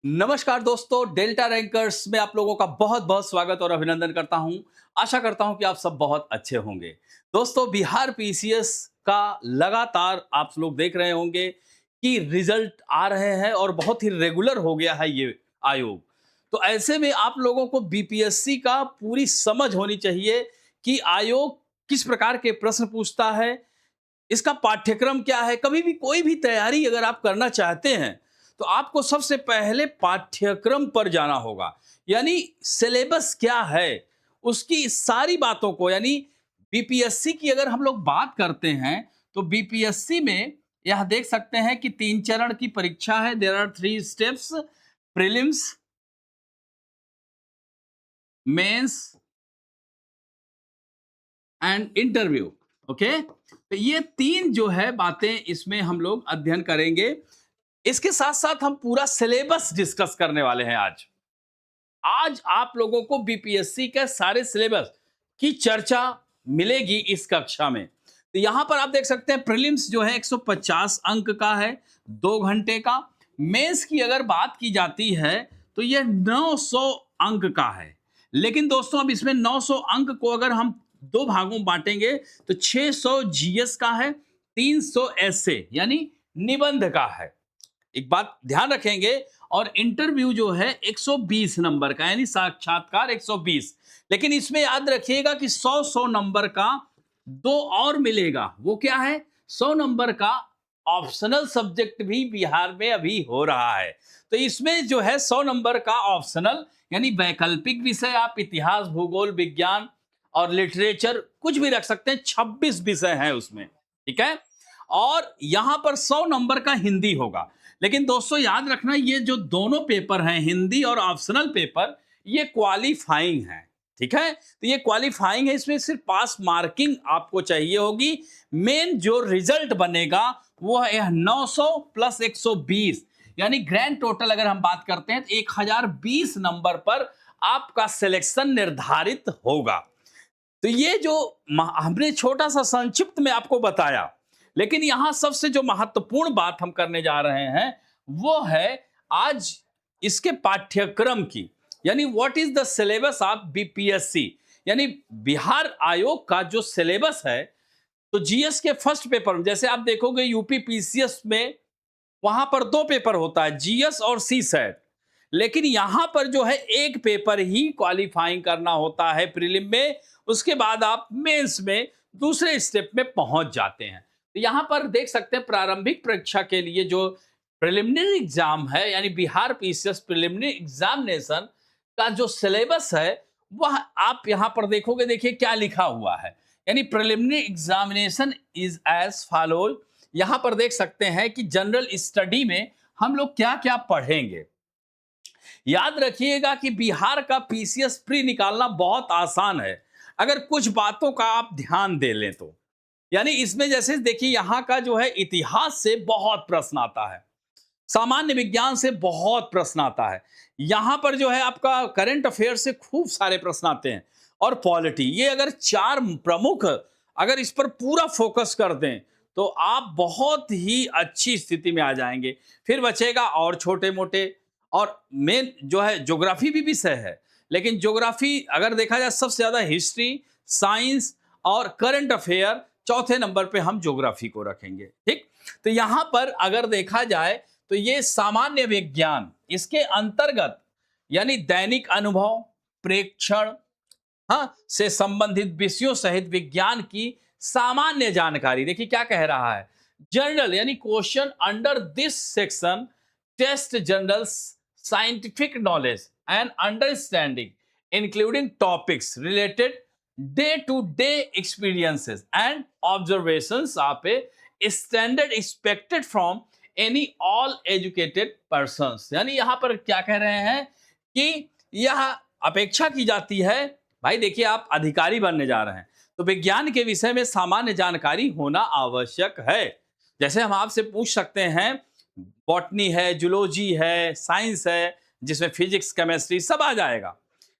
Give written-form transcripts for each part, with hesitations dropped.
नमस्कार दोस्तों, delta rankers में आप लोगों का बहुत बहुत स्वागत और अभिनंदन करता हूं। आशा करता हूं कि आप सब बहुत अच्छे होंगे। दोस्तों, बिहार पीसीएस का लगातार आप लोग देख रहे होंगे कि रिजल्ट आ रहे हैं और बहुत ही रेगुलर हो गया है ये आयोग। तो ऐसे में आप लोगों को बीपीएससी का पूरी समझ होनी चाहिए कि आयोग किस प्रकार के प्रश्न पूछता है, इसका पाठ्यक्रम क्या है। कभी भी कोई भी तैयारी अगर आप करना चाहते हैं तो आपको सबसे पहले पाठ्यक्रम पर जाना होगा, यानी सिलेबस क्या है, उसकी सारी बातों को। यानी बीपीएससी की अगर हम लोग बात करते हैं तो बीपीएससी में यह देख सकते हैं कि 3 चरण की परीक्षा है। There are 3 steps: prelims, mains and interview. Okay, तो ये तीन जो है बातें इसमें हम लोग अध्ययन करेंगे। इसके साथ साथ हम पूरा सिलेबस डिस्कस करने वाले हैं आज। आज आप लोगों को बीपीएससी के सारे सिलेबस की चर्चा मिलेगी इस कक्षा में। तो यहां पर आप देख सकते हैं प्रीलिम्स जो है 150 अंक का है, 2 घंटे का। मेंस की अगर बात की जाती है तो यह 900 अंक का है। लेकिन दोस्तों, अब इसमें 900 अंक को अगर हम दो भागों में बांटेंगे तो 600 जीएस का है, 300 एसए यानी निबंध का है। एक बात ध्यान रखेंगे। और इंटरव्यू जो है 120 नंबर का, यानी साक्षात्कार 120। लेकिन इसमें याद रखिएगा कि 100 नंबर का दो और मिलेगा। वो क्या है? 100 नंबर का ऑप्शनल सब्जेक्ट भी बिहार में अभी हो रहा है। तो इसमें जो है 100 नंबर का ऑप्शनल यानी वैकल्पिक विषय, आप इतिहास, भूगोल, विज्ञान और लिटरेचर कुछ भी रख सकते हैं। 26 विषय हैं उसमें, ठीक है। और यहां पर 100 नंबर का हिंदी होगा। लेकिन दोस्तों याद रखना, ये जो दोनों पेपर हैं, हिंदी और ऑप्शनल पेपर, ये क्वालिफाइंग है, ठीक है। तो ये क्वालिफाइंग है, इसमें सिर्फ पास मार्किंग आपको चाहिए होगी। मेन जो रिजल्ट बनेगा वो है 900 प्लस 120, यानी ग्रैंड टोटल अगर हम बात करते हैं तो 1020 नंबर पर आपका सिलेक्शन निर्धारित होगा। तो ये जो हमने छोटा सा संक्षिप्त में आपको बताया, लेकिन यहां सबसे जो महत्वपूर्ण बात हम करने जा रहे हैं वो है आज इसके पाठ्यक्रम की। यानी what is the syllabus of BPSC, यानी बिहार आयोग का जो सिलेबस है। तो जीएस के फर्स्ट पेपर में जैसे आप देखोगे यूपी पीसीएस में, वहां पर दो पेपर होता है, जीएस और सी सेट। लेकिन यहां पर जो है एक पेपर ही क्वालिफाइंग करना होता है प्रीलिम में। उसके बाद आप मेंस में दूसरे स्टेप में पहुंच जाते हैं। तो यहां पर देख सकते हैं प्रारंभिक परीक्षा के लिए जो प्रिलिमिनरी एग्जाम है, यानी बिहार पीसीएस प्रिलिमिनरी एग्जामिनेशन का जो सिलेबस है वह आप यहां पर देखोगे। देखिए क्या लिखा हुआ है, यानी preliminary examination is as follows. यहां पर देख सकते हैं कि जनरल स्टडी में हम लोग क्या क्या पढ़ेंगे। याद रखिएगा कि बिहार का पीसीएस प्री निकालना बहुत आसान है अगर कुछ बातों का आप ध्यान दे लें तो। यानी इसमें जैसे देखिए, यहां का जो है इतिहास से बहुत प्रश्न आता है, सामान्य विज्ञान से बहुत प्रश्न आता है, यहां पर जो है आपका करंट अफेयर से खूब सारे प्रश्न आते हैं, और पॉलिटी। ये अगर चार प्रमुख अगर इस पर पूरा फोकस कर दें तो आप बहुत ही अच्छी स्थिति में आ जाएंगे। फिर बचेगा और छोटे मोटे, और मेन जो है ज्योग्राफी भी विषय है। लेकिन ज्योग्राफी अगर देखा जाए सबसे ज्यादा हिस्ट्री, साइंस और करंट अफेयर, चौथे नंबर पे हम ज्योग्राफी को रखेंगे, ठीक। तो यहां पर अगर देखा जाए तो ये सामान्य विज्ञान, इसके अंतर्गत यानी दैनिक अनुभव, प्रेक्षण, हाँ, से संबंधित विषयों सहित विज्ञान की सामान्य जानकारी। देखिए क्या कह रहा है, जनरल यानी question under this section test general scientific knowledge and understanding including topics related day to day experiences and observations of a standard expected from any all educated persons. यानी यहां पर क्या कह रहे हैं कि यह अपेक्षा की जाती है, भाई देखिए आप अधिकारी बनने जा रहे हैं तो विज्ञान के विषय में सामान्य जानकारी होना आवश्यक है। जैसे हम आपसे पूछ सकते हैं, बॉटनी है, जूलॉजी है, साइंस है, जिसमें फिजिक्स, केमिस्ट्री सब आ जाएगा,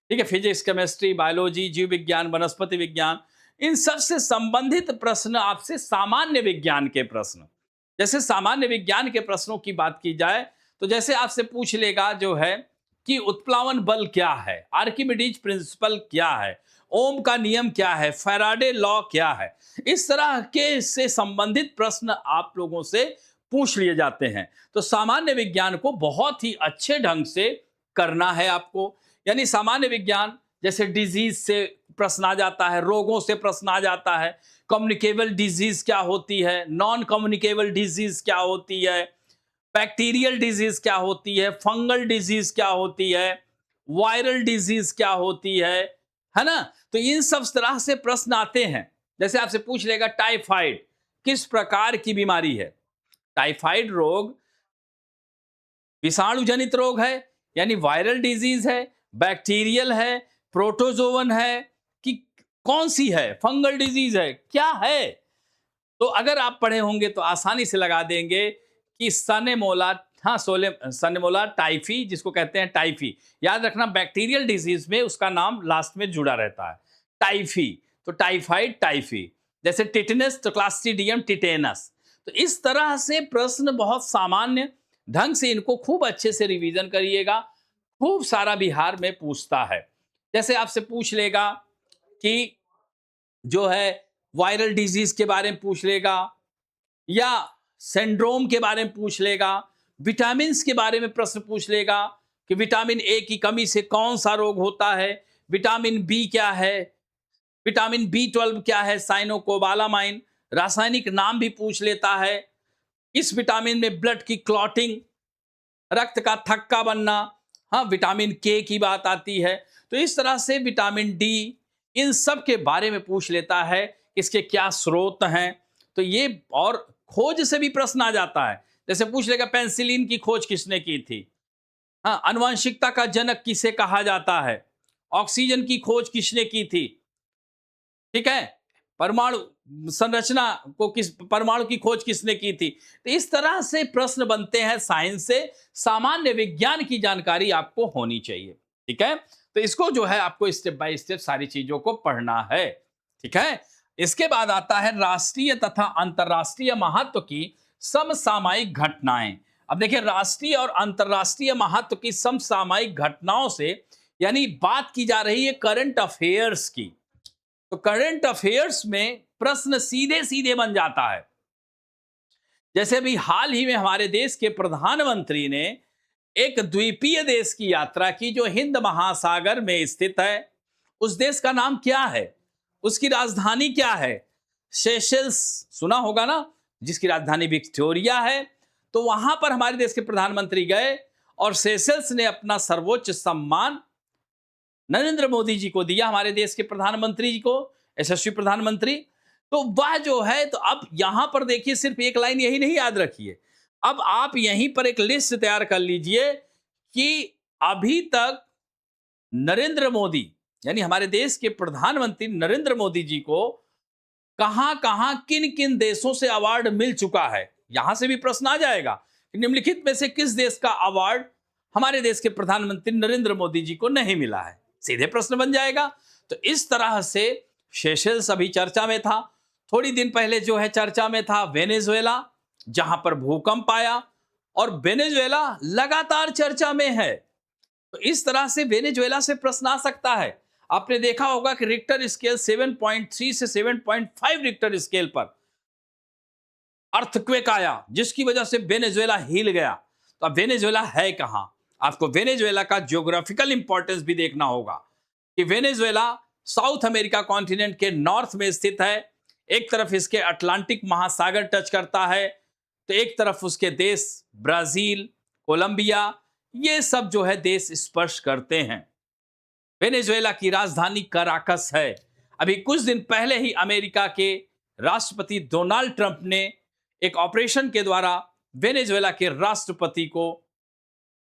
ठीक है। फिजिक्स, केमिस्ट्री, बायोलॉजी, जीव विज्ञान, वनस्पति विज्ञान, इन सब से संबंधित प्रश्न आपसे, सामान्य विज्ञान के प्रश्न। जैसे सामान्य विज्ञान के प्रश्नों की बात की जाए तो जैसे आपसे पूछ लेगा जो है कि उत्प्लावन बल क्या है, आर्किमिडीज प्रिंसिपल क्या है, ओम का नियम क्या है, फैराडे लॉ क्या है, इस तरह के से संबंधित प्रश्न आप लोगों से पूछ लिए जाते हैं। तो सामान्य विज्ञान को बहुत ही अच्छे ढंग से करना है आपको। यानी सामान्य विज्ञान जैसे डिजीज से प्रश्न आ जाता है, रोगों से प्रश्न आ जाता है, कम्युनिकेबल डिजीज क्या होती है, नॉन कम्युनिकेबल डिजीज क्या होती है, बैक्टीरियल डिजीज क्या होती है, फंगल डिजीज क्या होती है, वायरल डिजीज क्या होती है ना। तो इन सब तरह से प्रश्न आते हैं। जैसे आपसे पूछ लेगा टाइफाइड किस प्रकार की बीमारी है। टाइफाइड रोग विषाणु जनित रोग है, यानी वायरल डिजीज है, बैक्टीरियल है, प्रोटोजोवन है, कि कौन सी है, फंगल डिजीज है, क्या है। तो अगर आप पढ़े होंगे तो आसानी से लगा देंगे कि सनेमोला, हाँ सोले सनेमोला टाइफी, जिसको कहते हैं टाइफी। याद रखना बैक्टीरियल डिजीज में उसका नाम लास्ट में जुड़ा रहता है, टाइफी। तो टाइफाइड टाइफी, जैसे टिटेनस तो क्लास्ट्रीडियम टिटेनस। तो इस तरह से प्रश्न बहुत सामान्य ढंग से, इनको खूब अच्छे से रिवीजन करिएगा। खूब सारा बिहार में पूछता है। जैसे आपसे पूछ लेगा कि जो है वायरल डिजीज के बारे में पूछ लेगा, या सिंड्रोम के बारे में पूछ लेगा, विटामिन के बारे में प्रश्न पूछ लेगा कि विटामिन ए की कमी से कौन सा रोग होता है, विटामिन बी क्या है, विटामिन बी 12 क्या है, साइनोकोबालामाइन, रासायनिक नाम भी पूछ लेता है। इस विटामिन में ब्लड की क्लॉटिंग, रक्त का थक्का बनना, हाँ विटामिन के की बात आती है। तो इस तरह से विटामिन डी, इन सब के बारे में पूछ लेता है, इसके क्या स्रोत हैं। तो ये, और खोज से भी प्रश्न आ जाता है। जैसे पूछ लेगा पेंसिलिन की खोज किसने की थी, हाँ आनुवंशिकता का जनक किसे कहा जाता है, ऑक्सीजन की खोज किसने की थी, ठीक है, परमाणु संरचना को किस, परमाणु की खोज किसने की थी। तो इस तरह से प्रश्न बनते हैं साइंस से। सामान्य विज्ञान की जानकारी आपको होनी चाहिए, ठीक है। तो इसको जो है आपको स्टेप बाय स्टेप सारी चीजों को पढ़ना है, ठीक है। इसके बाद आता है राष्ट्रीय तथा अंतरराष्ट्रीय महत्व की समसामयिक घटनाएं। अब देखिए, राष्ट्रीय और अंतरराष्ट्रीय महत्व की समसामयिक घटनाओं से यानी बात की जा रही है करंट अफेयर्स की। तो करंट अफेयर्स में प्रश्न सीधे सीधे बन जाता है। जैसे अभी हाल ही में हमारे देश के प्रधानमंत्री ने एक द्वीपीय देश की यात्रा की जो हिंद महासागर में स्थित है। उस देश का नाम क्या है, उसकी राजधानी क्या है? सेशेल्स, सुना होगा ना, जिसकी राजधानी विक्टोरिया है। तो वहां पर हमारे देश के प्रधानमंत्री गए और सेशेल्स ने अपना सर्वोच्च सम्मान नरेंद्र मोदी जी को दिया, हमारे देश के प्रधानमंत्री जी को, यशस्वी प्रधानमंत्री। तो वह जो है, तो अब यहां पर देखिए, सिर्फ एक लाइन यही नहीं याद रखिए, अब आप यहीं पर एक लिस्ट तैयार कर लीजिए कि अभी तक नरेंद्र मोदी, यानी हमारे देश के प्रधानमंत्री नरेंद्र मोदी जी को कहां कहां किन किन देशों से अवार्ड मिल चुका है। यहां से भी प्रश्न आ जाएगा कि निम्नलिखित में से किस देश का अवार्ड हमारे देश के प्रधानमंत्री नरेंद्र मोदी जी को नहीं मिला है, सीधे प्रश्न बन जाएगा। तो इस तरह से सेशेल्स अभी चर्चा में था। थोड़ी दिन पहले जो है चर्चा में था वेनेजुएला, जहां पर भूकंप आया, और वेनेजुएला लगातार चर्चा में है। तो इस तरह से वेनेजुएला से प्रश्न आ सकता है। आपने देखा होगा कि रिक्टर स्केल 7.3 से 7.5 रिक्टर स्केल पर अर्थक्वेक आया, जिसकी वजह से वेनेजुएला हिल गया। तो अब वेनेजुएला है कहां? आपको वेनेजुएला का ज्योग्राफिकल इंपॉर्टेंस भी देखना होगा कि वेनेजुएला साउथ अमेरिका कॉन्टिनेंट के नॉर्थ में स्थित है। एक तरफ इसके अटलांटिक महासागर टच करता है, तो एक तरफ उसके देश ब्राजील, कोलंबिया, ये सब जो है देश स्पर्श करते हैं। वेनेजुएला की राजधानी कराकस है। अभी कुछ दिन पहले ही अमेरिका के राष्ट्रपति डोनाल्ड ट्रंप ने एक ऑपरेशन के द्वारा वेनेजुएला के राष्ट्रपति को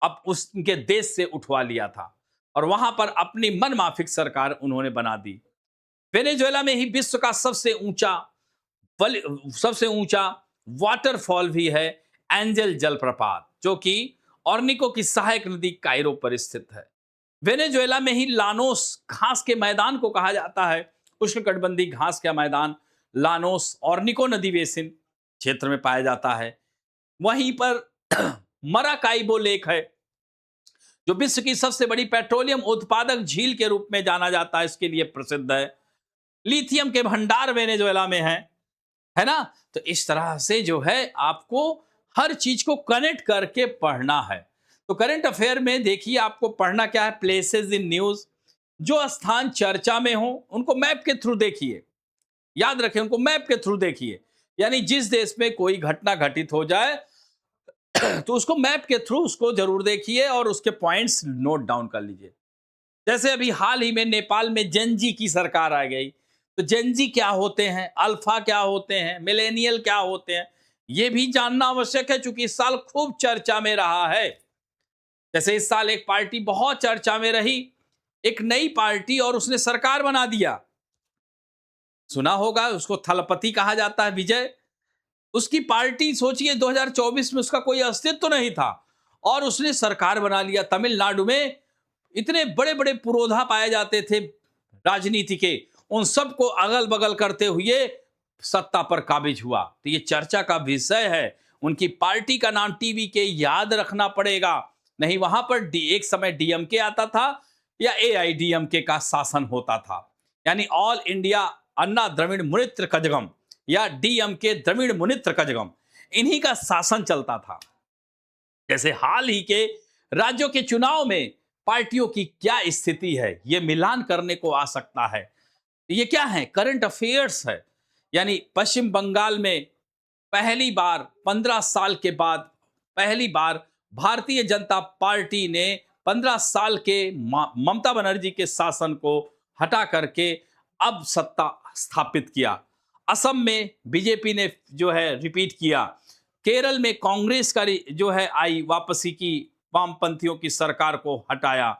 अब उनके देश से उठवा लिया था, और वहां पर अपनी मनमाफिक सरकार उन्होंने बना दी। वेनेजुएला में ही विश्व का सबसे ऊंचा वाटरफॉल भी है, एंजल जलप्रपात, जो कि ऑर्निको की सहायक नदी कायरो पर स्थित है। वेनेजुएला में ही लानोस घास के मैदान को कहा जाता है, उष्णकटिबंधीय घास का मैदान लानोस ऑर्निको नदी बेसिन क्षेत्र में पाया जाता है। वहीं पर मराकाइबो लेक है, जो विश्व की सबसे बड़ी पेट्रोलियम उत्पादक झील के रूप में जाना जाता है, इसके लिए प्रसिद्ध है। लिथियम के भंडार वेनेजुएला में है ना। तो इस तरह से जो है आपको हर चीज को कनेक्ट करके पढ़ना है। तो करंट अफेयर में देखिए आपको पढ़ना क्या है, प्लेसेस इन न्यूज, जो स्थान चर्चा में हो उनको मैप के थ्रू देखिए, याद रखें उनको मैप के थ्रू देखिए। यानी जिस देश में कोई घटना घटित हो जाए तो उसको मैप के थ्रू उसको जरूर देखिए और उसके पॉइंट्स नोट डाउन कर लीजिए। जैसे अभी हाल ही में नेपाल में जेनजी की सरकार आ गई, तो जेनजी क्या होते हैं, अल्फा क्या होते हैं, मिलेनियल क्या होते हैं, ये भी जानना आवश्यक है, क्योंकि इस साल खूब चर्चा में रहा है। जैसे इस साल एक पार्टी बहुत चर्चा में रही, एक नई पार्टी, और उसने सरकार बना दिया, सुना होगा, उसको थलपति कहा जाता है, विजय। उसकी पार्टी सोचिए 2024 में उसका कोई अस्तित्व तो नहीं था और उसने सरकार बना लिया। तमिलनाडु में इतने बड़े बड़े पुरोधा पाए जाते थे राजनीति के, उन सबको अगल बगल करते हुए सत्ता पर काबिज हुआ। तो ये चर्चा का विषय है। उनकी पार्टी का नाम टीवी के याद रखना पड़ेगा, नहीं वहां पर एक समय डीएमके आता था या एआईडीएमके का शासन होता था, यानी ऑल इंडिया अन्ना द्रविड़ मुनेत्र कजगम या डीएमके द्रविड़ मुनेत्र कजगम, इन्हीं का शासन चलता था। जैसे हाल ही के राज्यों के चुनाव में पार्टियों की क्या स्थिति है, यह मिलान करने को आ सकता है। ये क्या है, करंट अफेयर्स है। यानी पश्चिम बंगाल में पहली बार 15 साल के बाद पहली बार भारतीय जनता पार्टी ने 15 साल के ममता बनर्जी के शासन को हटा करके अब सत्ता स्थापित किया। असम में बीजेपी ने जो है रिपीट किया। केरल में कांग्रेस का जो है आई वापसी की, वामपंथियों की सरकार को हटाया।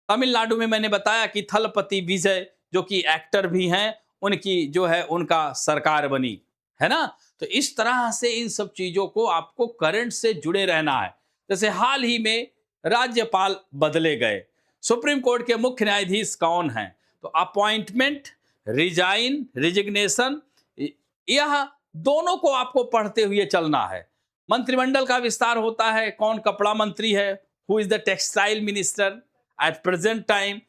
तमिलनाडु में मैंने बताया कि थलपति विजय जो कि एक्टर भी हैं, उनकी जो है उनका सरकार बनी, है ना। तो इस तरह से इन सब चीजों को आपको करंट से जुड़े रहना है। जैसे हाल ही में राज्यपाल बदले गए, सुप्रीम कोर्ट के मुख्य न्यायाधीश कौन हैं, तो अपॉइंटमेंट, रिजाइन, रिजिग्नेशन, यह दोनों को आपको पढ़ते हुए चलना है। मंत्रिमंडल का विस्तार होता है, कौन कपड़ा मंत्री है, who is the textile minister at present time,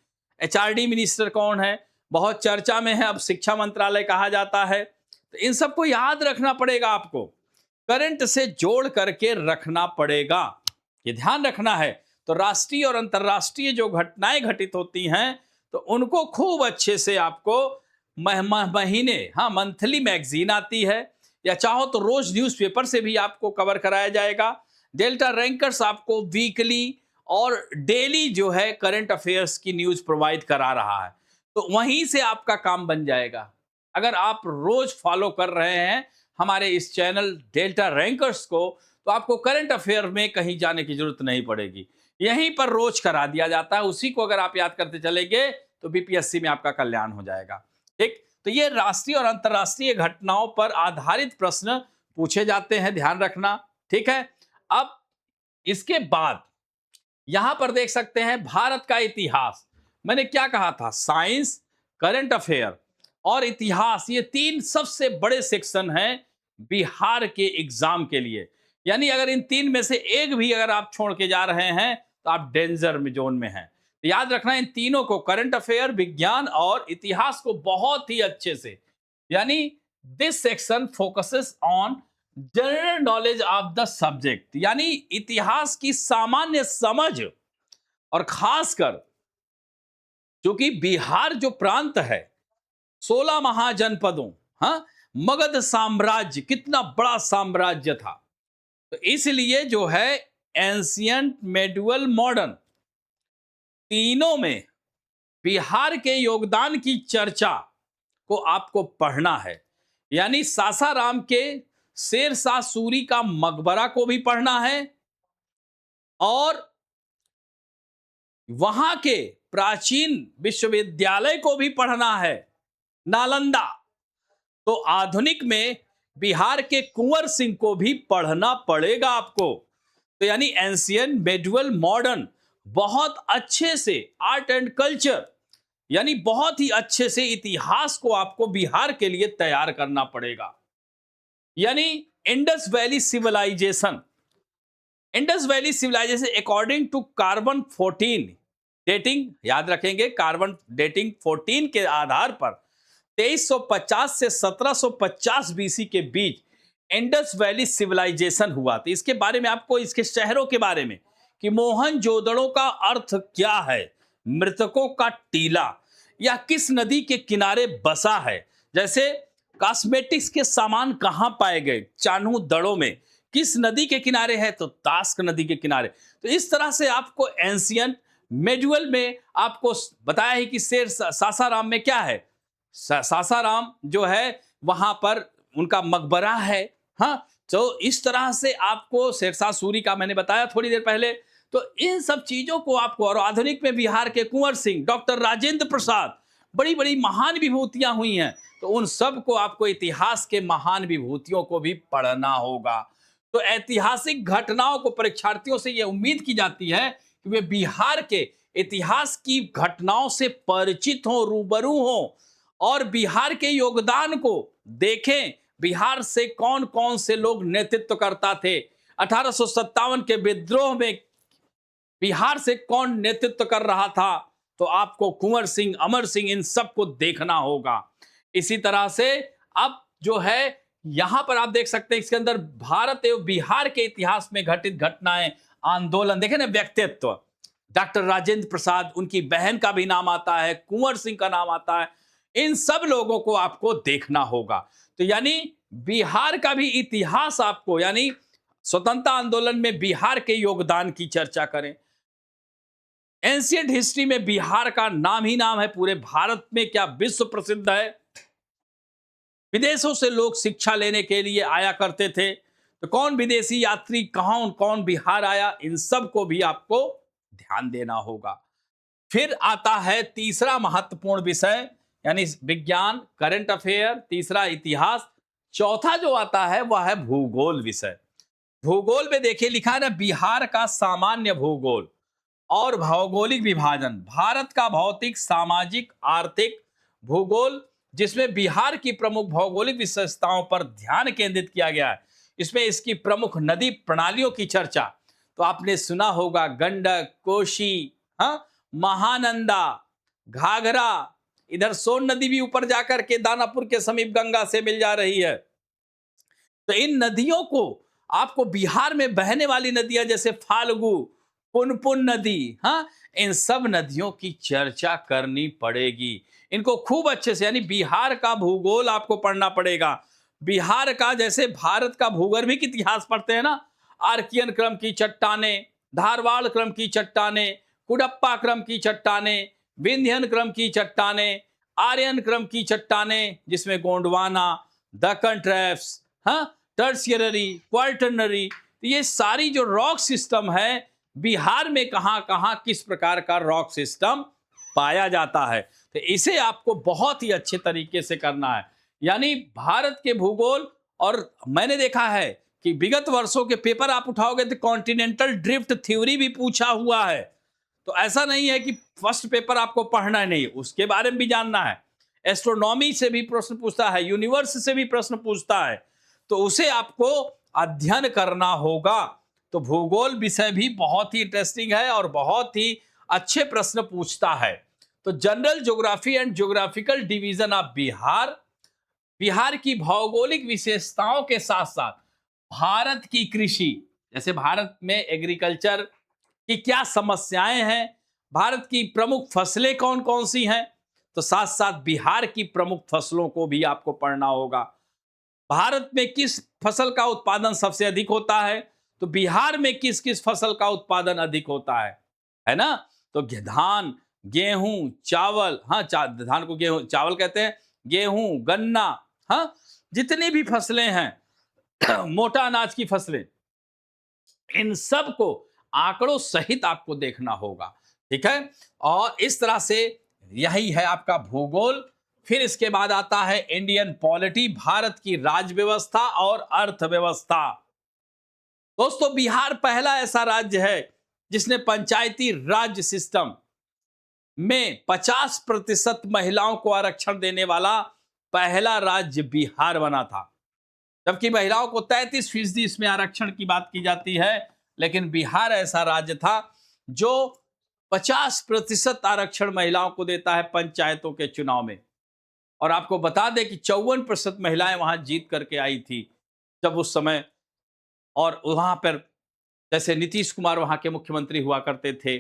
HRD minister कौन है, बहुत चर्चा में है, अब शिक्षा मंत्रालय कहा जाता है। तो इन सबको याद रखना पड़ेगा, आपको करंट से जोड़ करके रखना पड़ेगा, ये ध्यान रखना है। तो राष्ट्रीय और अंतर्राष्ट्रीय जो घटनाएं घटित होती हैं, तो उनको खूब अच्छे से आपको महीने, हाँ मंथली मैगजीन आती है, या चाहो तो रोज न्यूज़पेपर से भी आपको कवर कराया जाएगा। डेल्टा रैंकर्स आपको वीकली और डेली जो है करंट अफेयर्स की न्यूज़ प्रोवाइड करा रहा है, तो वहीं से आपका काम बन जाएगा। अगर आप रोज फॉलो कर रहे हैं हमारे इस चैनल डेल्टा रैंकर्स को, तो आपको करंट अफेयर में कहीं जाने की जरूरत नहीं पड़ेगी, यहीं पर रोज करा दिया जाता है। उसी को अगर आप याद करते चलेंगे तो बीपीएससी में आपका कल्याण हो जाएगा। ठीक, तो ये राष्ट्रीय और अंतर्राष्ट्रीय घटनाओं पर आधारित प्रश्न पूछे जाते हैं, ध्यान रखना, ठीक है। अब इसके बाद यहां पर देख सकते हैं भारत का इतिहास। मैंने क्या कहा था, साइंस, करंट अफेयर और इतिहास, ये तीन सबसे बड़े सेक्शन हैं बिहार के एग्जाम के लिए। यानी अगर इन तीन में से एक भी अगर आप छोड़ के जा रहे हैं तो आप डेंजर में जोन में हैं। तो याद रखना इन तीनों को, करंट अफेयर, विज्ञान और इतिहास को बहुत ही अच्छे से। यानी this section focuses on general knowledge of the subject, यानी इतिहास की सामान्य समझ, और खासकर क्योंकि बिहार जो प्रांत है 16 महाजनपदों, हाँ, मगध साम्राज्य कितना बड़ा साम्राज्य था, तो इसलिए जो है एंशियंट, मेडुअल, मॉडर्न, तीनों में बिहार के योगदान की चर्चा को आपको पढ़ना है। यानी सासाराम के शेरशाह सूरी का मकबरा को भी पढ़ना है, और वहां के प्राचीन विश्वविद्यालय को भी पढ़ना है, नालंदा। तो आधुनिक में बिहार के कुंवर सिंह को भी पढ़ना पड़ेगा आपको। तो यानी एंशियंट, मेडुअल, मॉडर्न, बहुत अच्छे से आर्ट एंड कल्चर, यानी बहुत ही अच्छे से इतिहास को आपको बिहार के लिए तैयार करना पड़ेगा। यानी Indus Valley civilisation, Indus Valley civilisation according to carbon 14 dating, याद रखेंगे कार्बन डेटिंग 14 के आधार पर 2350 से 1750 बीसी के बीच इंडस वैली सिविलाइजेशन हुआ। तो इसके बारे में आपको, इसके शहरों के बारे में कि मोहनजोदड़ो का अर्थ क्या है, मृतकों का टीला, या किस नदी के किनारे बसा है। जैसे कॉस्मेटिक्स के सामान कहां पाए गए, चान्हू दड़ों में, किस नदी के किनारे है, तो तास्क नदी के किनारे। तो इस तरह से आपको एंशियंट मेडुअल में आपको बताया है कि शेर सासाराम में क्या है, सासाराम जो है वहां पर उनका मकबरा है। हाँ, तो इस तरह से आपको शेरशाह सूरी का मैंने बताया थोड़ी देर पहले। तो इन सब चीजों को आपको, और आधुनिक में बिहार के कुंवर सिंह, डॉक्टर राजेंद्र प्रसाद, बड़ी बड़ी महान विभूतियां हुई हैं। तो उन सब को आपको इतिहास के महान विभूतियों को भी पढ़ना होगा। तो ऐतिहासिक घटनाओं को परीक्षार्थियों से यह उम्मीद की जाती है कि वे बिहार के इतिहास की घटनाओं से परिचित हों, रूबरू हों, और बिहार के योगदान को देखें। बिहार से कौन कौन से लोग नेतृत्व करता थे, 1857 के विद्रोह में बिहार से कौन नेतृत्व कर रहा था, तो आपको कुंवर सिंह, अमर सिंह, इन सबको देखना होगा। इसी तरह से अब जो है यहां पर आप देख सकते हैं, इसके अंदर भारत एवं बिहार के इतिहास में घटित घटनाएं, आंदोलन देखें ना, व्यक्तित्व, डॉक्टर राजेंद्र प्रसाद, उनकी बहन का भी नाम आता है, कुंवर सिंह का नाम आता है। इन सब लोगों को आपको देखना होगा। तो यानी बिहार का भी इतिहास आपको, यानी स्वतंत्रता आंदोलन में बिहार के योगदान की चर्चा करें। एंशिएंट हिस्ट्री में बिहार का नाम ही नाम है, पूरे भारत में क्या विश्व प्रसिद्ध है। विदेशों से लोग शिक्षा लेने के लिए आया करते थे, तो कौन विदेशी यात्री कौन कौन बिहार आया, इन सब को भी आपको ध्यान देना होगा। फिर आता है तीसरा महत्वपूर्ण विषय, यानी विज्ञान, करंट अफेयर, तीसरा इतिहास, चौथा जो आता है वह है भूगोल विषय। भूगोल में देखिए लिखा है ना, बिहार का सामान्य भूगोल और भौगोलिक विभाजन, भारत का भौतिक, सामाजिक, आर्थिक भूगोल, जिसमें बिहार की प्रमुख भौगोलिक विशेषताओं पर ध्यान केंद्रित किया गया है। इसमें इसकी प्रमुख नदी प्रणालियों की चर्चा, तो आपने सुना होगा गंडक, कोशी, हाँ, महानंदा, घाघरा, इधर सोन नदी भी ऊपर जाकर के दानापुर के समीप गंगा से मिल जा रही है। तो इन नदियों को आपको, बिहार में बहने वाली नदियां जैसे फाल्गु, पुनपुन नदी, हाँ, इन सब नदियों की चर्चा करनी पड़ेगी। इनको खूब अच्छे से, यानी बिहार का भूगोल आपको पढ़ना पड़ेगा। बिहार का, जैसे भारत का भूगर्भिक इतिहास पढ़ते हैं ना, आर्कियन क्रम की चट्टानें, धारवाड़ क्रम की चट्टानें, कुडप्पा क्रम की चट्टानें, विंध्यन क्रम की चट्टानें, आर्यन क्रम की चट्टानें, जिसमें गोंडवाना, दक्कन ट्रैप्स, हाँ, टर्शियरी, क्वार्टरनरी, ये सारी जो रॉक सिस्टम है, बिहार में कहां कहां किस प्रकार का रॉक सिस्टम पाया जाता है, तो इसे आपको बहुत ही अच्छे तरीके से करना है। यानी भारत के भूगोल, और मैंने देखा है कि विगत वर्षों के पेपर आप उठाओगे तो कॉन्टिनेंटल ड्रिफ्ट थ्योरी भी पूछा हुआ है। तो ऐसा नहीं है कि फर्स्ट पेपर आपको पढ़ना ही नहीं, उसके बारे में भी जानना है। एस्ट्रोनॉमी से भी प्रश्न पूछता है, यूनिवर्स से भी प्रश्न पूछता है, तो उसे आपको अध्ययन करना होगा। तो भूगोल विषय भी बहुत ही इंटरेस्टिंग है और बहुत ही अच्छे प्रश्न पूछता है। तो general geography and geographical division of Bihar, Bihar की भौगोलिक विशेषताओं के साथ साथ भारत की कृषि, जैसे भारत में एग्रीकल्चर की क्या समस्याएं हैं, भारत की प्रमुख फसलें कौन कौन सी हैं, तो साथ साथ बिहार की प्रमुख फसलों को भी आपको पढ़ना होगा। भारत में किस फसल का उत्पादन सबसे अधिक होता है, तो बिहार में किस किस फसल का उत्पादन अधिक होता है ना। तो धान, गेहूं, चावल, हाँ, धान को गेहूं, चावल कहते हैं, गेहूं, गन्ना, हाँ, जितनी भी फसलें हैं मोटा अनाज की फसलें, इन सब को आंकड़ों सहित आपको देखना होगा, ठीक है। और इस तरह से यही है आपका भूगोल। फिर इसके बाद आता है इंडियन पॉलिटी, भारत की राज्य व्यवस्था और अर्थव्यवस्था। दोस्तों, बिहार पहला ऐसा राज्य है जिसने पंचायती राज्य सिस्टम में 50% महिलाओं को आरक्षण देने वाला पहला राज्य बिहार बना था, जबकि महिलाओं को 33% इसमें आरक्षण की बात की जाती है। लेकिन बिहार ऐसा राज्य था जो 50% आरक्षण महिलाओं को देता है पंचायतों के चुनाव में। और आपको बता दें कि 54% महिलाएं वहां जीत करके आई थी जब उस समय। और वहां पर जैसे नीतीश कुमार वहां के मुख्यमंत्री हुआ करते थे,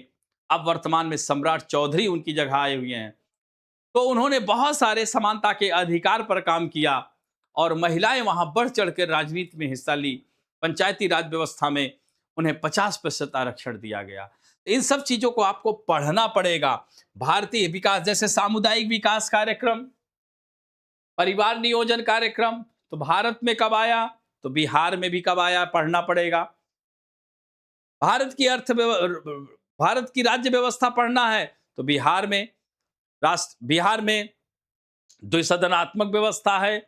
अब वर्तमान में सम्राट चौधरी उनकी जगह आए हुए हैं। तो उन्होंने बहुत सारे समानता के अधिकार पर काम किया और महिलाएं वहां बढ़ चढ़कर राजनीति में हिस्सा ली। पंचायती राज व्यवस्था में उन्हें 50% आरक्षण दिया गया। इन सब चीजों को आपको पढ़ना पड़ेगा। भारतीय विकास जैसे सामुदायिक विकास कार्यक्रम, परिवार नियोजन कार्यक्रम, तो भारत में कब आया, तो बिहार में भी कब आया, पढ़ना पड़ेगा। भारत की भारत की राज्य व्यवस्था पढ़ना है तो बिहार में बिहार में द्विसदनात्मक व्यवस्था है।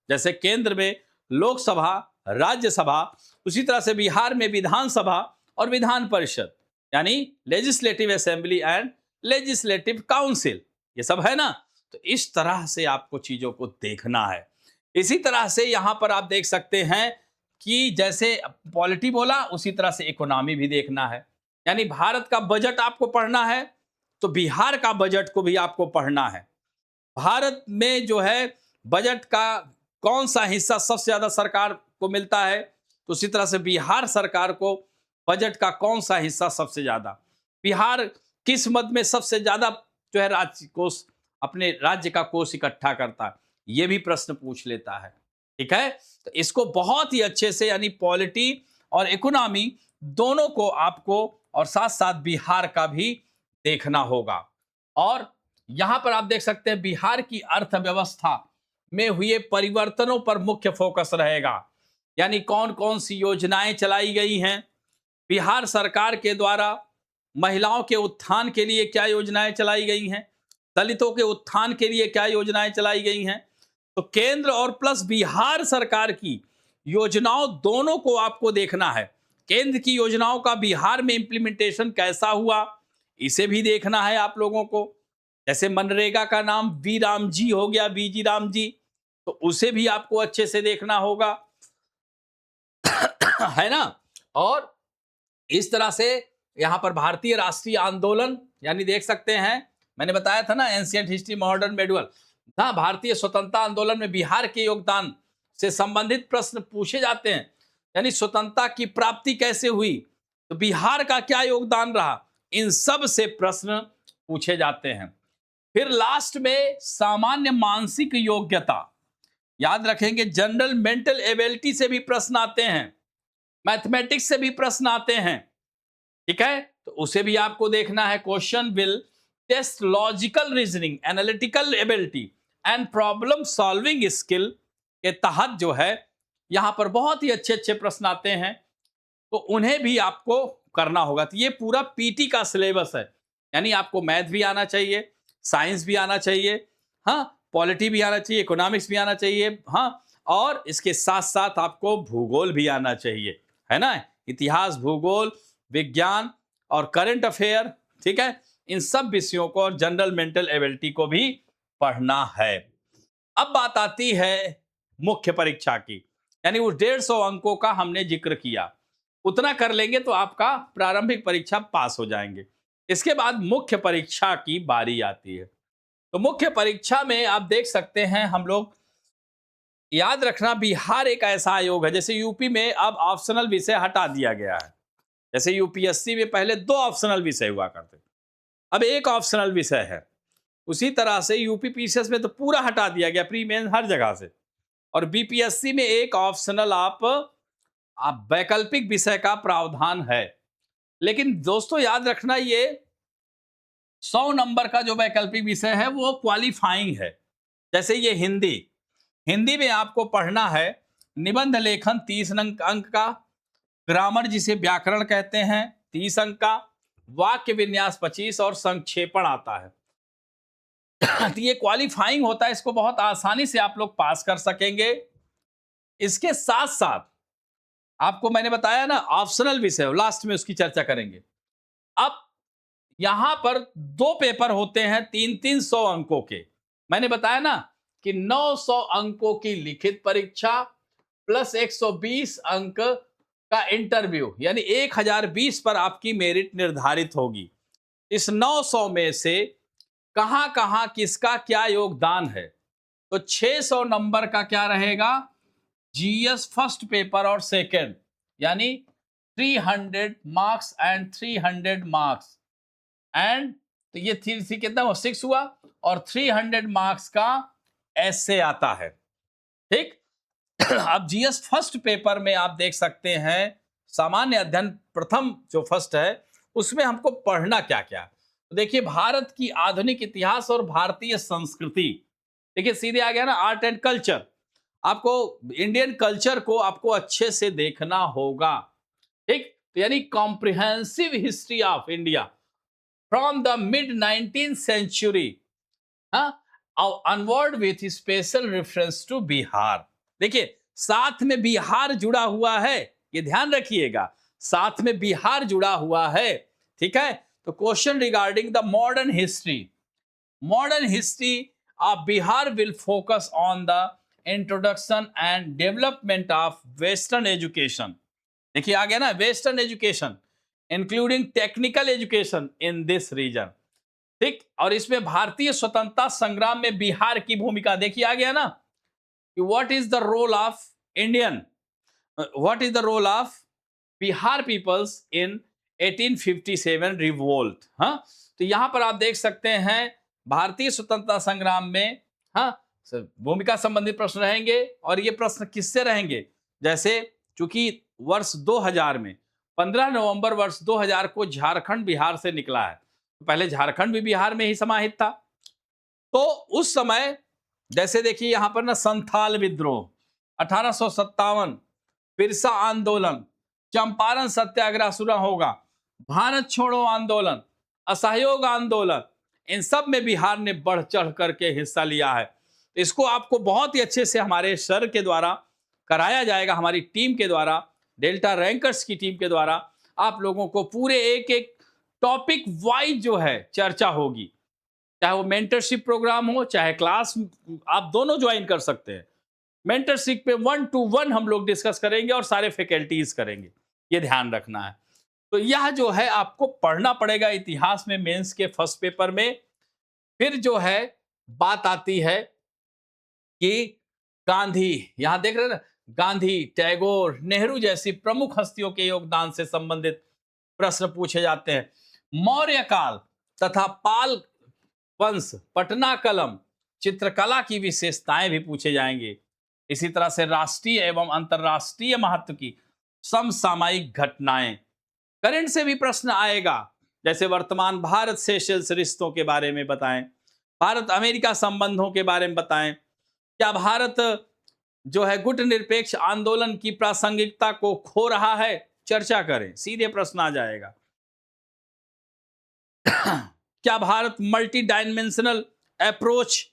जैसे केंद्र में लोकसभा, राज्यसभा, उसी तरह से बिहार में विधानसभा और विधान परिषद, यानी legislative assembly and legislative council, ये सब है ना। तो इस तरह से आपको चीजों को देखना है। इसी तरह से यहां पर आप देख सकते हैं कि जैसे पॉलिटी बोला, उसी तरह से इकोनॉमी भी देखना है। यानी भारत का बजट आपको पढ़ना है तो बिहार का बजट को भी आपको पढ़ना है। भारत में जो है बजट का कौन सा हिस्सा सबसे ज्यादा सरकार को मिलता है, तो उसी तरह से बिहार सरकार को बजट का कौन सा हिस्सा सबसे ज्यादा, बिहार किस मद में सबसे ज्यादा जो है राज्य कोष, अपने राज्य का कोष इकट्ठा करता है, ये भी प्रश्न पूछ लेता है। ठीक है, तो इसको बहुत ही अच्छे से, यानी पॉलिटी और इकोनॉमी दोनों को आपको, और साथ साथ बिहार का भी देखना होगा। और यहां पर आप देख सकते हैं बिहार की अर्थव्यवस्था में हुए परिवर्तनों पर मुख्य फोकस रहेगा। यानी कौन कौन सी योजनाएं चलाई गई हैं बिहार सरकार के द्वारा, महिलाओं के उत्थान के लिए क्या योजनाएं चलाई गई हैं, दलितों के उत्थान के लिए क्या योजनाएं चलाई गई हैं। तो केंद्र और प्लस बिहार सरकार की योजनाओं दोनों को आपको देखना है। केंद्र की योजनाओं का बिहार में इंप्लीमेंटेशन कैसा हुआ, इसे भी देखना है आप लोगों को। जैसे मनरेगा का नाम वी राम जी हो गया, बीजी राम जी, तो उसे भी आपको अच्छे से देखना होगा है ना। और इस तरह से यहां पर भारतीय राष्ट्रीय आंदोलन, यानी देख सकते हैं, मैंने बताया था ना एंशिएंट हिस्ट्री मॉडर्न मेडुअल, हाँ, भारतीय स्वतंत्रता आंदोलन में बिहार के योगदान से संबंधित प्रश्न पूछे जाते हैं। यानी स्वतंत्रता की प्राप्ति कैसे हुई, तो बिहार का क्या योगदान रहा, इन सब से प्रश्न पूछे जाते हैं। फिर लास्ट में सामान्य मानसिक योग्यता, याद रखेंगे, जनरल मेंटल एबिलिटी से भी प्रश्न आते हैं, मैथमेटिक्स से भी प्रश्न आते हैं। ठीक है, तो उसे भी आपको देखना है। Question will test logical reasoning, analytical ability and problem solving skill के तहत जो है यहां पर बहुत ही अच्छे अच्छे प्रश्न आते हैं, तो उन्हें भी आपको करना होगा। तो ये पूरा पीटी का सिलेबस है, यानी आपको मैथ भी आना चाहिए, साइंस भी आना चाहिए, हाँ, पॉलिटी भी आना चाहिए, इकोनॉमिक्स भी आना चाहिए, हाँ, और इसके साथ साथ आपको भूगोल भी आना चाहिए, है ना, इतिहास, भूगोल, विज्ञान और करंट अफेयर। ठीक है, इन सब विषयों को और जनरल मेंटल एबिलिटी को भी पढ़ना है। अब बात आती है मुख्य परीक्षा की, यानी वो 150 अंकों का हमने जिक्र किया, उतना कर लेंगे तो आपका प्रारंभिक परीक्षा पास हो जाएंगे। इसके बाद मुख्य परीक्षा की बारी आती है। तो मुख्य परीक्षा में आप देख सकते हैं, हम लोग याद रखना, बिहार एक ऐसा आयोग है, जैसे यूपी में अब ऑप्शनल विषय हटा दिया गया है। जैसे यूपीएससी में पहले 2 ऑप्शनल विषय हुआ करते, अब एक ऑप्शनल विषय है। उसी तरह से यूपी पीसीएस में तो पूरा हटा दिया गया, प्री मेन हर जगह से, और बीपीएससी में एक ऑप्शनल आप वैकल्पिक विषय का प्रावधान है। लेकिन दोस्तों याद रखना, ये 100 नंबर का जो वैकल्पिक विषय है वो क्वालिफाइंग है। जैसे ये हिंदी, हिंदी में आपको पढ़ना है निबंध लेखन 30 अंक का, ग्रामर जिसे व्याकरण कहते हैं 30 अंक का, वाक्य विन्यास 25 और संक्षेपण आता है। तो ये क्वालिफाइंग होता है, इसको बहुत आसानी से आप लोग पास कर सकेंगे। इसके साथ साथ आपको मैंने बताया ना ऑप्शनल विषय, लास्ट में उसकी चर्चा करेंगे। अब यहां पर 2 पेपर होते हैं 300 अंकों के। मैंने बताया ना कि 900 अंकों की लिखित परीक्षा प्लस 120 अंक का इंटरव्यू, यानी 1020 पर आपकी मेरिट निर्धारित होगी। इस 900 में से कहां कहां किसका क्या योगदान है। तो 600 नंबर का क्या रहेगा, जीएस फर्स्ट पेपर और सेकंड, यानी 300 मार्क्स एंड 300 मार्क्स एंड, तो ये थ्री थ्री कितना हुआ, 6 हुआ, और 300 मार्क्स का ऐसे आता है। ठीक। अब जीएस फर्स्ट पेपर में आप देख सकते हैं, सामान्य अध्ययन प्रथम जो फर्स्ट है उसमें हमको पढ़ना क्या क्या। तो देखिए, भारत की आधुनिक इतिहास और भारतीय संस्कृति, देखिए सीधे आ गया ना, आर्ट एंड कल्चर। आपको इंडियन कल्चर को आपको अच्छे से देखना होगा। ठीक, तो यानी comprehensive history of India from the mid 19th century, हाँ, onward with special reference to Bihar. देखिए, साथ में बिहार जुड़ा हुआ है, ये ध्यान रखिएगा, साथ में बिहार जुड़ा हुआ है। ठीक है, तो question regarding the modern history of Bihar will focus on the introduction and development of western education. देखिए आ गया ना, western education including technical education in this region. ठीक, और इसमें भारतीय स्वतंत्रता संग्राम में बिहार की भूमिका देखिए आ गया ना, कि what is the role of Indian, what is the role of Bihar peoples in 1857 revolt. हाँ, तो यहां पर आप देख सकते हैं भारतीय स्वतंत्रता संग्राम में, हाँ, भूमिका संबंधित प्रश्न रहेंगे। और ये प्रश्न किससे रहेंगे, जैसे चूंकि वर्ष 2000 में 15 नवंबर वर्ष 2000 को झारखंड बिहार से निकला है, तो पहले झारखंड भी बिहार में ही समाहित था। तो उस समय जैसे देखिए यहां पर ना, संथाल विद्रोह 1857, बिरसा आंदोलन, चंपारण सत्याग्रह शुरू होगा, भारत छोड़ो आंदोलन, असहयोग आंदोलन, इन सब में बिहार ने बढ़ चढ़ करके हिस्सा लिया है। इसको आपको बहुत ही अच्छे से हमारे सर के द्वारा कराया जाएगा, हमारी टीम के द्वारा, डेल्टा रैंकर्स की टीम के द्वारा आप लोगों को पूरे एक एक टॉपिक वाइज जो है चर्चा होगी। चाहे वो मेंटरशिप प्रोग्राम हो, चाहे क्लास, आप दोनों ज्वाइन कर सकते हैं। मेंटरशिप पे 1-to-1 हम लोग डिस्कस करेंगे और सारे फैकल्टीज करेंगे, ये ध्यान रखना है। तो यह जो है आपको पढ़ना पड़ेगा इतिहास में, मेंस के फर्स्ट पेपर में। फिर जो है बात आती है कि गांधी, यहां देख रहे हैं ना, गांधी, टैगोर, नेहरू जैसी प्रमुख हस्तियों के योगदान से संबंधित प्रश्न पूछे जाते हैं। मौर्य काल तथा पाल वंश, पटना कलम, चित्रकला की विशेषताएं भी पूछे जाएंगे। इसी तरह से राष्ट्रीय एवं अंतरराष्ट्रीय महत्व की समसामयिक घटनाएं, करंट से भी प्रश्न आएगा, जैसे वर्तमान भारत सेशेल्स रिश्तों के बारे में बताएं, भारत अमेरिका संबंधों के बारे में बताएं, क्या भारत जो है गुट निरपेक्ष आंदोलन की प्रासंगिकता को खो रहा है, चर्चा करें, सीधे प्रश्न आ जाएगा। क्या भारत मल्टी डायमेंशनल अप्रोच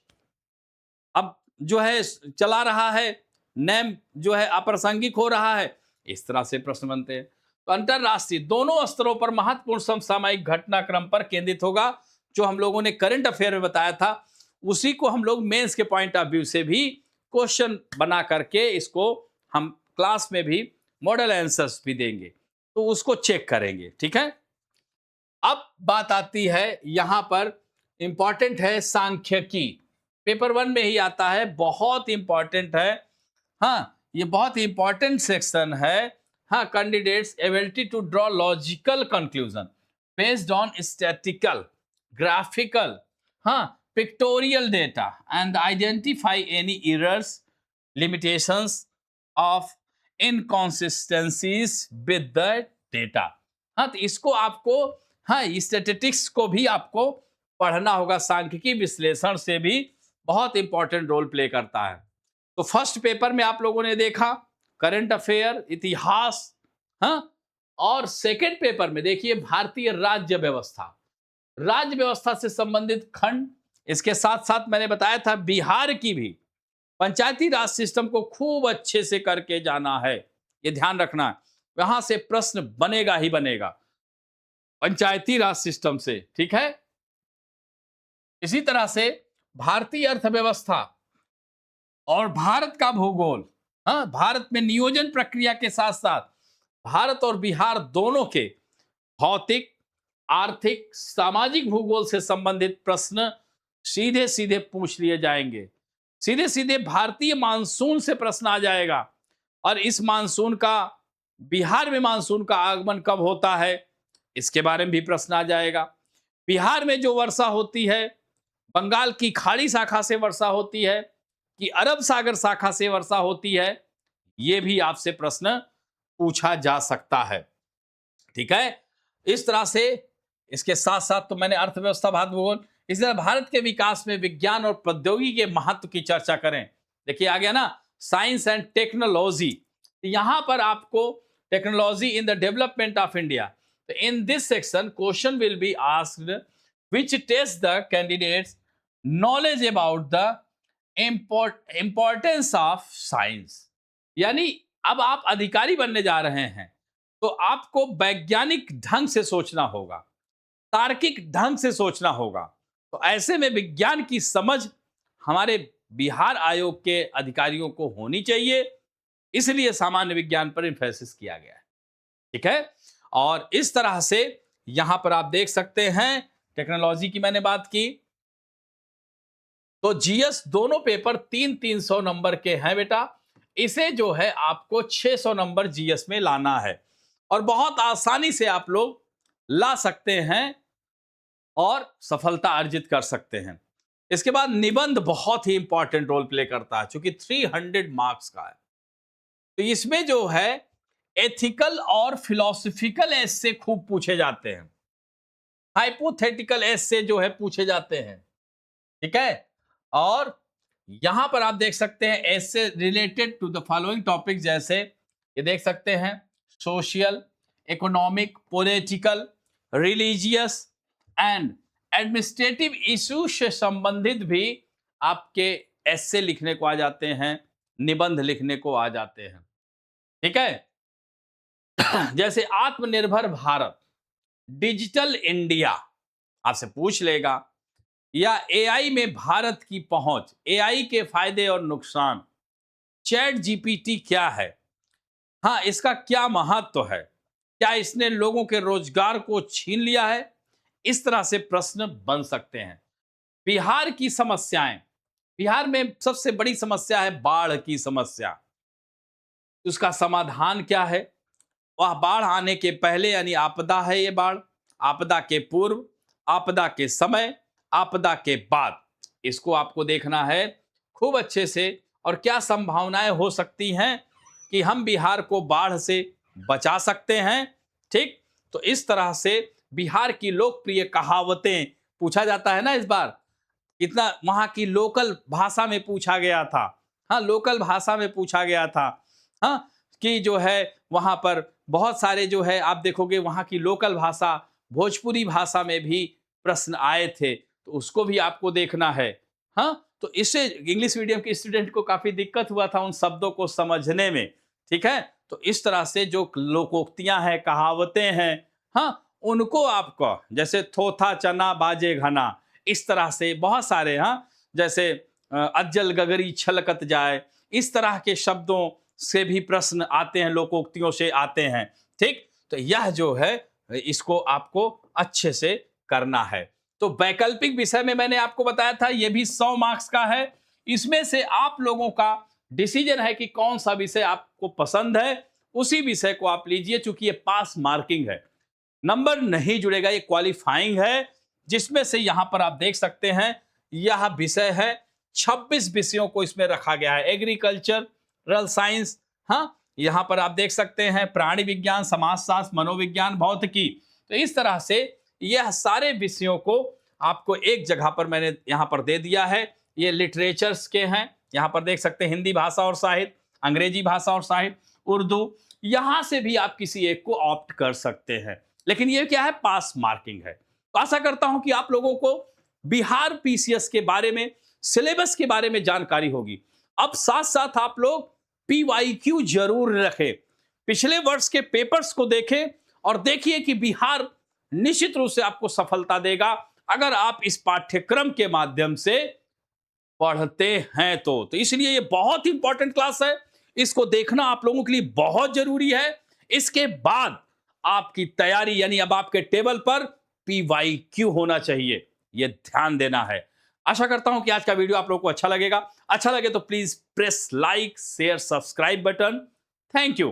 अब जो है चला रहा है, नेम जो है अप्रासंगिक हो रहा है, इस तरह से प्रश्न बनते हैं। तो अंतरराष्ट्रीय दोनों स्तरों पर महत्वपूर्ण समसामयिक घटनाक्रम पर केंद्रित होगा। जो हम लोगों ने करंट अफेयर में बताया था, उसी को हम लोग मेंस के पॉइंट ऑफ व्यू से भी क्वेश्चन बना करके इसको हम क्लास में भी मॉडल आंसर्स भी देंगे, तो उसको चेक करेंगे। ठीक है, अब बात आती है यहां पर, इंपॉर्टेंट है सांख्यिकी, पेपर 1 में ही आता है, बहुत इंपॉर्टेंट है। हाँ, ये बहुत इंपॉर्टेंट सेक्शन है। हाँ, candidates ability to draw logical conclusion based on statical, graphical, हाँ, pictorial data and identify any errors, limitations of inconsistencies with the data. हाँ, तो इसको आपको, हाँ, स्टैटिस्टिक्स को भी आपको पढ़ना होगा, सांख्यिकी विश्लेषण से भी बहुत इंपॉर्टेंट रोल प्ले करता है। तो फर्स्ट पेपर में आप लोगों ने देखा करंट अफेयर, इतिहास, हाँ, और सेकंड पेपर में देखिए भारतीय राज्य व्यवस्था से संबंधित खंड। इसके साथ साथ मैंने बताया था बिहार की भी पंचायती राज सिस्टम को खूब अच्छे से करके जाना है, ये ध्यान रखना है, वहां से प्रश्न बनेगा ही बनेगा पंचायती राज सिस्टम से। ठीक है, इसी तरह से भारतीय अर्थव्यवस्था और भारत का भूगोल, हाँ, भारत में नियोजन प्रक्रिया के साथ साथ भारत और बिहार दोनों के भौतिक, आर्थिक, सामाजिक भूगोल से संबंधित प्रश्न सीधे सीधे पूछ लिए जाएंगे। सीधे सीधे भारतीय मानसून से प्रश्न आ जाएगा, और इस मानसून का, बिहार में मानसून का आगमन कब होता है, इसके बारे में भी प्रश्न आ जाएगा। बिहार में जो वर्षा होती है, बंगाल की खाड़ी शाखा से वर्षा होती है कि अरब सागर शाखा से वर्षा होती है, यह भी आपसे प्रश्न पूछा जा सकता है। ठीक है, इस तरह से। इसके साथ साथ तो मैंने अर्थव्यवस्था, भारत भूगोल, इसी तरह भारत के विकास में विज्ञान और प्रौद्योगिकी के महत्व की चर्चा करें। देखिए आ गया ना, साइंस एंड टेक्नोलॉजी। यहां पर आपको technology in the development of India. तो in this section question will be asked which test the candidate's knowledge about the importance of science. यानी अब आप अधिकारी बनने जा रहे हैं, तो आपको वैज्ञानिक ढंग से सोचना होगा, तार्किक ढंग से सोचना होगा। तो ऐसे में विज्ञान की समझ हमारे बिहार आयोग के अधिकारियों को होनी चाहिए, इसलिए सामान्य विज्ञान पर एम्फेसिस किया गया है। ठीक है, और इस तरह से यहां पर आप देख सकते हैं, टेक्नोलॉजी की मैंने बात की। तो जीएस दोनों पेपर 300-300 नंबर के हैं बेटा। इसे जो है आपको 600 नंबर जीएस में लाना है, और बहुत आसानी से आप लोग ला सकते हैं और सफलता अर्जित कर सकते हैं। इसके बाद निबंध बहुत ही इंपॉर्टेंट रोल प्ले करता है, क्योंकि 300 मार्क्स का है। तो इसमें जो है एथिकल और फिलोसफिकल एस्से खूब पूछे जाते हैं, हाइपोथेटिकल एस्से जो है पूछे जाते हैं। ठीक है, और यहां पर आप देख सकते हैं essay related to the following topic, जैसे ये देख सकते हैं social, economic, political, religious and administrative issue से संबंधित भी आपके एस्से लिखने को आ जाते हैं, निबंध लिखने को आ जाते हैं। ठीक है, जैसे आत्मनिर्भर भारत, डिजिटल इंडिया आपसे पूछ लेगा, या एआई में भारत की पहुंच, एआई के फायदे और नुकसान, चैट जीपीटी क्या है, हाँ इसका क्या महत्व है, क्या इसने लोगों के रोजगार को छीन लिया है, इस तरह से प्रश्न बन सकते हैं। बिहार की समस्याएं, बिहार में सबसे बड़ी समस्या है बाढ़ की समस्या, उसका समाधान क्या है, वह बाढ़ आने के पहले यानी आपदा है ये बाढ़, आपदा के पूर्व, आपदा के समय, आपदा के बाद, इसको आपको देखना है खूब अच्छे से। और क्या संभावनाएं हो सकती हैं कि हम बिहार को बाढ़ से बचा सकते हैं। ठीक, तो इस तरह से बिहार की लोकप्रिय कहावतें पूछा जाता है ना, इस बार कितना वहां की लोकल भाषा में पूछा गया था। हाँ, लोकल भाषा में पूछा गया था। हाँ, कि जो है वहां पर बहुत सारे जो है आप देखोगे वहां की लोकल भाषा, भोजपुरी भाषा में भी प्रश्न आए थे, तो उसको भी आपको देखना है। हाँ, तो इससे इंग्लिश मीडियम के स्टूडेंट को काफी दिक्कत हुआ था उन शब्दों को समझने में। ठीक है, तो इस तरह से जो लोकोक्तियां हैं, कहावतें हैं, हाँ उनको आपको, जैसे थोथा चना बाजे घना, इस तरह से बहुत सारे, हाँ जैसे अज्जल गगरी छलकत जाए, इस तरह के शब्दों से भी प्रश्न आते हैं, लोकोक्तियों से आते हैं। ठीक, तो यह जो है इसको आपको अच्छे से करना है। तो वैकल्पिक विषय में मैंने आपको बताया था, यह भी 100 मार्क्स का है। इसमें से आप लोगों का डिसीजन है कि कौन सा विषय आपको पसंद है, उसी विषय को आप लीजिए, चूंकि ये पास मार्किंग है, नंबर नहीं जुड़ेगा, ये क्वालिफाइंग है। जिसमें से यहां पर आप देख सकते हैं यह विषय है, 26 विषयों को इसमें रखा गया है, एग्रीकल्चरल साइंस, हाँ यहां पर आप देख सकते हैं प्राणी विज्ञान, समाजशास्त्र, मनोविज्ञान, भौतिकी। तो इस तरह से यह सारे विषयों को आपको एक जगह पर मैंने यहां पर दे दिया है। ये लिटरेचर्स के हैं, यहां पर देख सकते हैं हिंदी भाषा और साहित्य, अंग्रेजी भाषा और साहित्य, उर्दू, यहां से भी आप किसी एक को ऑप्ट कर सकते हैं। लेकिन ये क्या है, पास मार्किंग है। तो आशा करता हूं कि आप लोगों को बिहार पीसीएस के बारे में, सिलेबस के बारे में जानकारी होगी। अब साथ साथ आप लोग पीवाईक्यू जरूर रखें, पिछले वर्ष के पेपर्स को देखें और देखिए कि बिहार निश्चित रूप से आपको सफलता देगा अगर आप इस पाठ्यक्रम के माध्यम से पढ़ते हैं तो इसलिए ये बहुत इंपॉर्टेंट क्लास है, इसको देखना आप लोगों के लिए बहुत जरूरी है। इसके बाद आपकी तैयारी यानी अब आपके टेबल पर PYQ होना चाहिए, यह ध्यान देना है। आशा करता हूं कि आज का वीडियो आप लोगों को अच्छा लगेगा। अच्छा लगे तो please press like, share, subscribe button. Thank you.